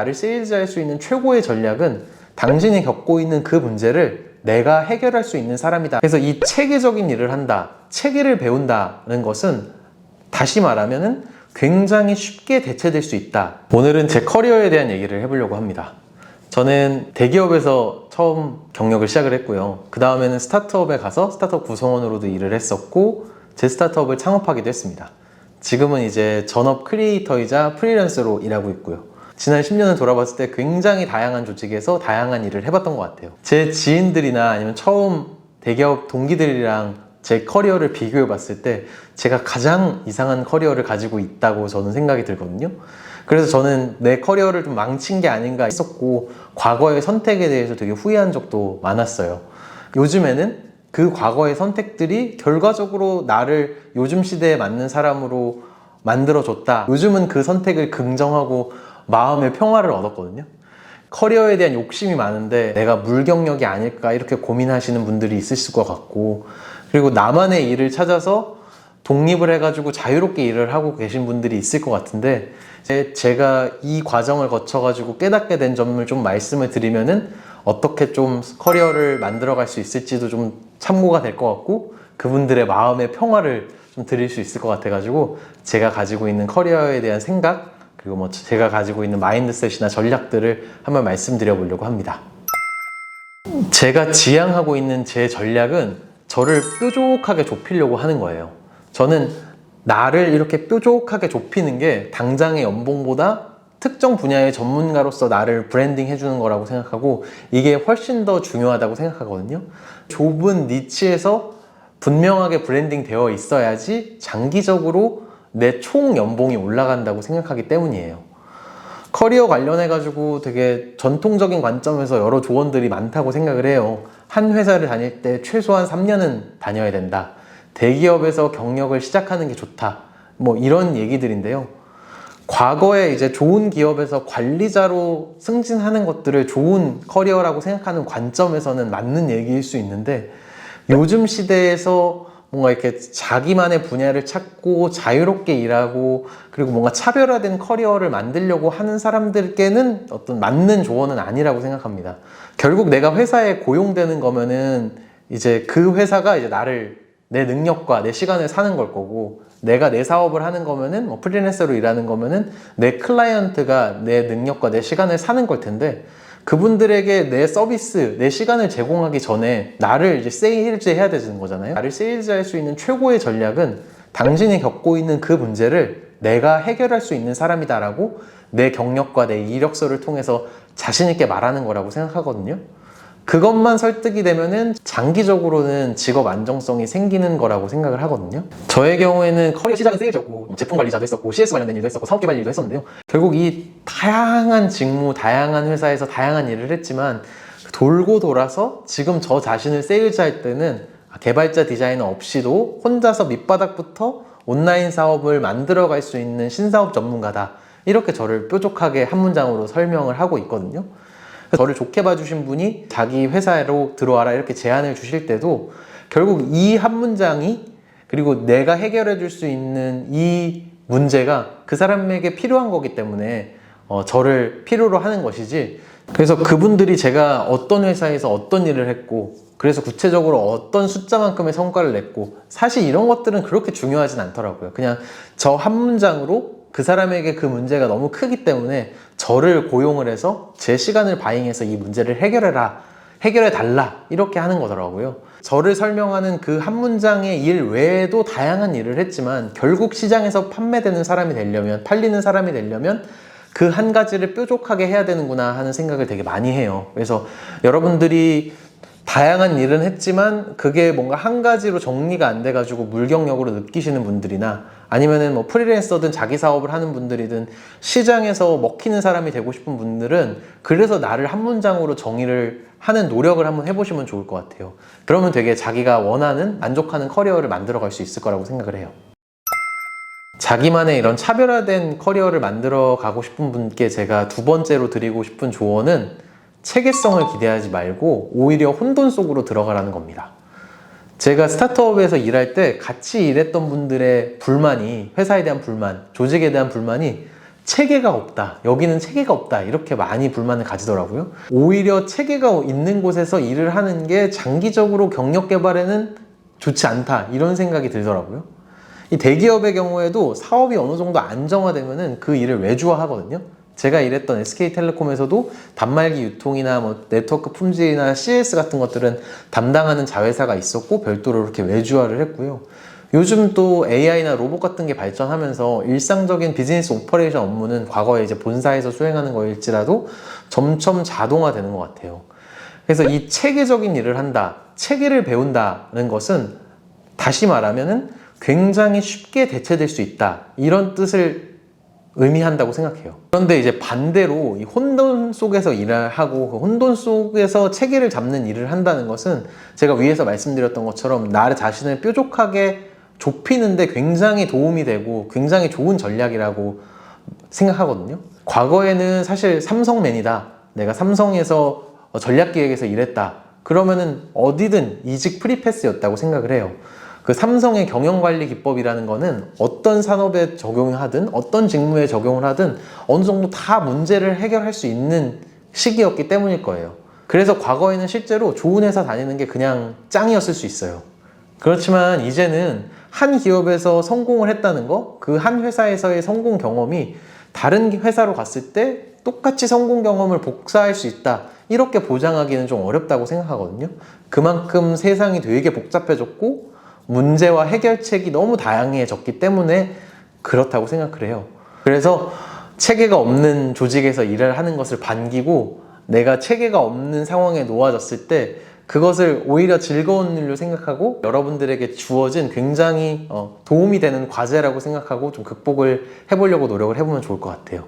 나를 세일즈할 수 있는 최고의 전략은 당신이 겪고 있는 그 문제를 내가 해결할 수 있는 사람이다. 그래서 이 체계적인 일을 한다, 체계를 배운다는 것은 다시 말하면은 굉장히 쉽게 대체될 수 있다. 오늘은 제 커리어에 대한 얘기를 해보려고 합니다. 저는 대기업에서 처음 경력을 시작을 했고요. 그 다음에는 스타트업에 가서 스타트업 구성원으로도 일을 했었고 제 스타트업을 창업하기도 했습니다. 지금은 이제 전업 크리에이터이자 프리랜서로 일하고 있고요. 지난 10년을 돌아봤을 때 굉장히 다양한 조직에서 다양한 일을 해봤던 것 같아요. 제 지인들이나 아니면 처음 대기업 동기들이랑 제 커리어를 비교해 봤을 때 제가 가장 이상한 커리어를 가지고 있다고 저는 생각이 들거든요. 그래서 저는 내 커리어를 좀 망친 게 아닌가 했었고 과거의 선택에 대해서 되게 후회한 적도 많았어요. 요즘에는 그 과거의 선택들이 결과적으로 나를 요즘 시대에 맞는 사람으로 만들어줬다. 요즘은 그 선택을 긍정하고 마음의 평화를 얻었거든요. 커리어에 대한 욕심이 많은데 내가 물경력이 아닐까 이렇게 고민하시는 분들이 있으실 것 같고, 그리고 나만의 일을 찾아서 독립을 해가지고 자유롭게 일을 하고 계신 분들이 있을 것 같은데, 제가 이 과정을 거쳐가지고 깨닫게 된 점을 좀 말씀을 드리면은 어떻게 좀 커리어를 만들어갈 수 있을지도 좀 참고가 될 것 같고, 그분들의 마음의 평화를 좀 드릴 수 있을 것 같아가지고 제가 가지고 있는 커리어에 대한 생각, 그리고 뭐 제가 가지고 있는 마인드셋이나 전략들을 한번 말씀드려 보려고 합니다. 제가 지향하고 있는 제 전략은 저를 뾰족하게 좁히려고 하는 거예요. 저는 나를 이렇게 뾰족하게 좁히는 게 당장의 연봉보다 특정 분야의 전문가로서 나를 브랜딩 해주는 거라고 생각하고, 이게 훨씬 더 중요하다고 생각하거든요. 좁은 니치에서 분명하게 브랜딩 되어 있어야지 장기적으로 내 총 연봉이 올라간다고 생각하기 때문이에요. 커리어 관련해가지고 되게 전통적인 관점에서 여러 조언들이 많다고 생각을 해요. 한 회사를 다닐 때 최소한 3년은 다녀야 된다. 대기업에서 경력을 시작하는 게 좋다. 뭐 이런 얘기들인데요. 과거에 이제 좋은 기업에서 관리자로 승진하는 것들을 좋은 커리어라고 생각하는 관점에서는 맞는 얘기일 수 있는데, 요즘 시대에서 뭔가 이렇게 자기만의 분야를 찾고 자유롭게 일하고 그리고 뭔가 차별화된 커리어를 만들려고 하는 사람들께는 어떤 맞는 조언은 아니라고 생각합니다. 결국 내가 회사에 고용되는 거면은 이제 그 회사가 이제 내 능력과 내 시간을 사는 걸 거고, 내가 내 사업을 하는 거면은 뭐 프리랜서로 일하는 거면은 내 클라이언트가 내 능력과 내 시간을 사는 걸 텐데, 그분들에게 내 서비스, 내 시간을 제공하기 전에 나를 이제 세일즈 해야 되는 거잖아요. 나를 세일즈 할 수 있는 최고의 전략은 당신이 겪고 있는 그 문제를 내가 해결할 수 있는 사람이다라고 내 경력과 내 이력서를 통해서 자신 있게 말하는 거라고 생각하거든요. 그것만 설득이 되면은 장기적으로는 직업 안정성이 생기는 거라고 생각을 하거든요. 저의 경우에는 커리어 시작은 세일즈였고 제품 관리자도 했었고 CS 관련된 일도 했었고 사업 개발 일도 했었는데요. 결국 이 다양한 직무, 다양한 회사에서 다양한 일을 했지만 돌고 돌아서 지금 저 자신을 세일즈 할 때는 개발자 디자이너 없이도 혼자서 밑바닥부터 온라인 사업을 만들어갈 수 있는 신사업 전문가다. 이렇게 저를 뾰족하게 한 문장으로 설명을 하고 있거든요. 저를 좋게 봐주신 분이 자기 회사로 들어와라 이렇게 제안을 주실 때도 결국 이 한 문장이, 그리고 내가 해결해 줄 수 있는 이 문제가 그 사람에게 필요한 거기 때문에 저를 필요로 하는 것이지, 그래서 그분들이 제가 어떤 회사에서 어떤 일을 했고 그래서 구체적으로 어떤 숫자만큼의 성과를 냈고 사실 이런 것들은 그렇게 중요하진 않더라고요. 그냥 저 한 문장으로 그 사람에게 그 문제가 너무 크기 때문에 저를 고용을 해서 제 시간을 바잉해서 이 문제를 해결해 달라 이렇게 하는 거더라고요. 저를 설명하는 그 한 문장의 일 외에도 다양한 일을 했지만 결국 시장에서 판매되는 사람이 되려면, 팔리는 사람이 되려면 그 한 가지를 뾰족하게 해야 되는구나 하는 생각을 되게 많이 해요. 그래서 여러분들이 다양한 일은 했지만 그게 뭔가 한 가지로 정리가 안 돼가지고 물경력으로 느끼시는 분들이나, 아니면은 뭐 프리랜서든 자기 사업을 하는 분들이든 시장에서 먹히는 사람이 되고 싶은 분들은 그래서 나를 한 문장으로 정의를 하는 노력을 한번 해보시면 좋을 것 같아요. 그러면 되게 자기가 원하는 만족하는 커리어를 만들어갈 수 있을 거라고 생각을 해요. 자기만의 이런 차별화된 커리어를 만들어 가고 싶은 분께 제가 두 번째로 드리고 싶은 조언은 체계성을 기대하지 말고 오히려 혼돈 속으로 들어가라는 겁니다. 제가 스타트업에서 일할 때 같이 일했던 분들의 불만이, 회사에 대한 불만, 조직에 대한 불만이 체계가 없다, 여기는 체계가 없다, 이렇게 많이 불만을 가지더라고요. 오히려 체계가 있는 곳에서 일을 하는 게 장기적으로 경력 개발에는 좋지 않다, 이런 생각이 들더라고요. 이 대기업의 경우에도 사업이 어느 정도 안정화되면은 그 일을 외주화하거든요. 제가 일했던 SK텔레콤에서도 단말기 유통이나 뭐 네트워크 품질이나 CS 같은 것들은 담당하는 자회사가 있었고 별도로 이렇게 외주화를 했고요. 요즘 또 AI나 로봇 같은 게 발전하면서 일상적인 비즈니스 오퍼레이션 업무는 과거에 이제 본사에서 수행하는 거일지라도 점점 자동화되는 것 같아요. 그래서 이 체계적인 일을 한다, 체계를 배운다는 것은 다시 말하면은 굉장히 쉽게 대체될 수 있다, 이런 뜻을 의미한다고 생각해요. 그런데 이제 반대로 이 혼돈 속에서 일을 하고 그 혼돈 속에서 체계를 잡는 일을 한다는 것은 제가 위에서 말씀드렸던 것처럼 나 자신을 뾰족하게 좁히는데 굉장히 도움이 되고 굉장히 좋은 전략이라고 생각하거든요. 과거에는 사실 삼성맨이다, 내가 삼성에서 전략기획에서 일했다, 그러면은 어디든 이직 프리패스였다고 생각을 해요. 그 삼성의 경영관리 기법이라는 거는 어떤 산업에 적용을 하든 어떤 직무에 적용을 하든 어느 정도 다 문제를 해결할 수 있는 시기였기 때문일 거예요. 그래서 과거에는 실제로 좋은 회사 다니는 게 그냥 짱이었을 수 있어요. 그렇지만 이제는 한 기업에서 성공을 했다는 거, 그 한 회사에서의 성공 경험이 다른 회사로 갔을 때 똑같이 성공 경험을 복사할 수 있다, 이렇게 보장하기는 좀 어렵다고 생각하거든요. 그만큼 세상이 되게 복잡해졌고 문제와 해결책이 너무 다양해졌기 때문에 그렇다고 생각을 해요. 그래서 체계가 없는 조직에서 일을 하는 것을 반기고 내가 체계가 없는 상황에 놓아졌을 때 그것을 오히려 즐거운 일로 생각하고 여러분들에게 주어진 굉장히 도움이 되는 과제라고 생각하고 좀 극복을 해보려고 노력을 해보면 좋을 것 같아요.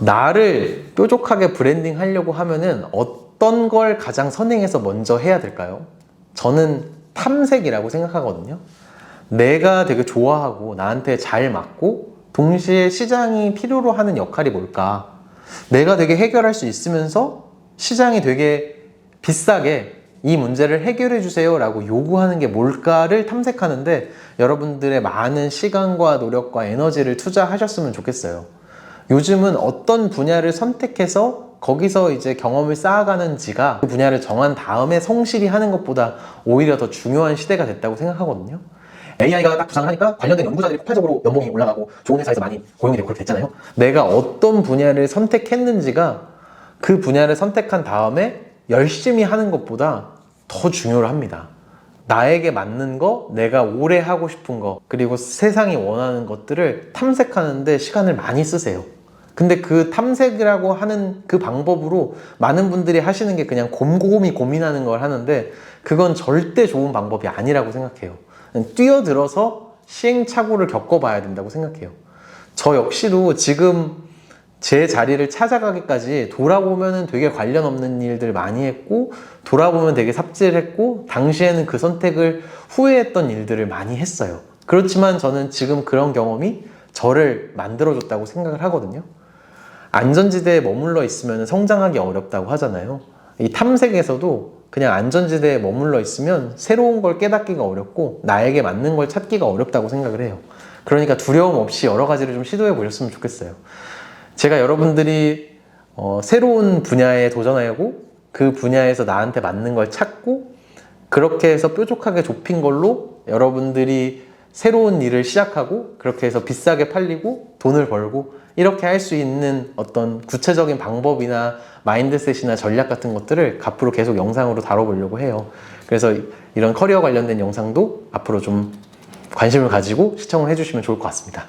나를 뾰족하게 브랜딩 하려고 하면은 어떤 걸 가장 선행해서 먼저 해야 될까요? 저는 탐색이라고 생각하거든요. 내가 되게 좋아하고 나한테 잘 맞고 동시에 시장이 필요로 하는 역할이 뭘까? 내가 되게 해결할 수 있으면서 시장이 되게 비싸게 이 문제를 해결해 주세요 라고 요구하는 게 뭘까를 탐색하는데 여러분들의 많은 시간과 노력과 에너지를 투자하셨으면 좋겠어요. 요즘은 어떤 분야를 선택해서 거기서 이제 경험을 쌓아가는지가 그 분야를 정한 다음에 성실히 하는 것보다 오히려 더 중요한 시대가 됐다고 생각하거든요. AI가 딱 부상을 하니까 관련된 연구자들이 폭발적으로 연봉이 올라가고 좋은 회사에서 많이 고용이 되고 그렇게 됐잖아요. 내가 어떤 분야를 선택했는지가 그 분야를 선택한 다음에 열심히 하는 것보다 더 중요를 합니다. 나에게 맞는 거, 내가 오래 하고 싶은 거, 그리고 세상이 원하는 것들을 탐색하는데 시간을 많이 쓰세요. 근데 그 탐색이라고 하는 그 방법으로 많은 분들이 하시는 게 그냥 곰곰이 고민하는 걸 하는데 그건 절대 좋은 방법이 아니라고 생각해요. 뛰어들어서 시행착오를 겪어봐야 된다고 생각해요. 저 역시도 지금 제 자리를 찾아가기까지 돌아보면 되게 관련 없는 일들 많이 했고 돌아보면 되게 삽질했고 당시에는 그 선택을 후회했던 일들을 많이 했어요. 그렇지만 저는 지금 그런 경험이 저를 만들어줬다고 생각을 하거든요. 안전지대에 머물러 있으면 성장하기 어렵다고 하잖아요. 이 탐색에서도 그냥 안전지대에 머물러 있으면 새로운 걸 깨닫기가 어렵고 나에게 맞는 걸 찾기가 어렵다고 생각을 해요. 그러니까 두려움 없이 여러 가지를 좀 시도해 보셨으면 좋겠어요. 제가 여러분들이 새로운 분야에 도전하고 그 분야에서 나한테 맞는 걸 찾고 그렇게 해서 뾰족하게 좁힌 걸로 여러분들이 새로운 일을 시작하고 그렇게 해서 비싸게 팔리고 돈을 벌고 이렇게 할 수 있는 어떤 구체적인 방법이나 마인드셋이나 전략 같은 것들을 앞으로 계속 영상으로 다뤄보려고 해요. 그래서 이런 커리어 관련된 영상도 앞으로 좀 관심을 가지고 시청을 해주시면 좋을 것 같습니다.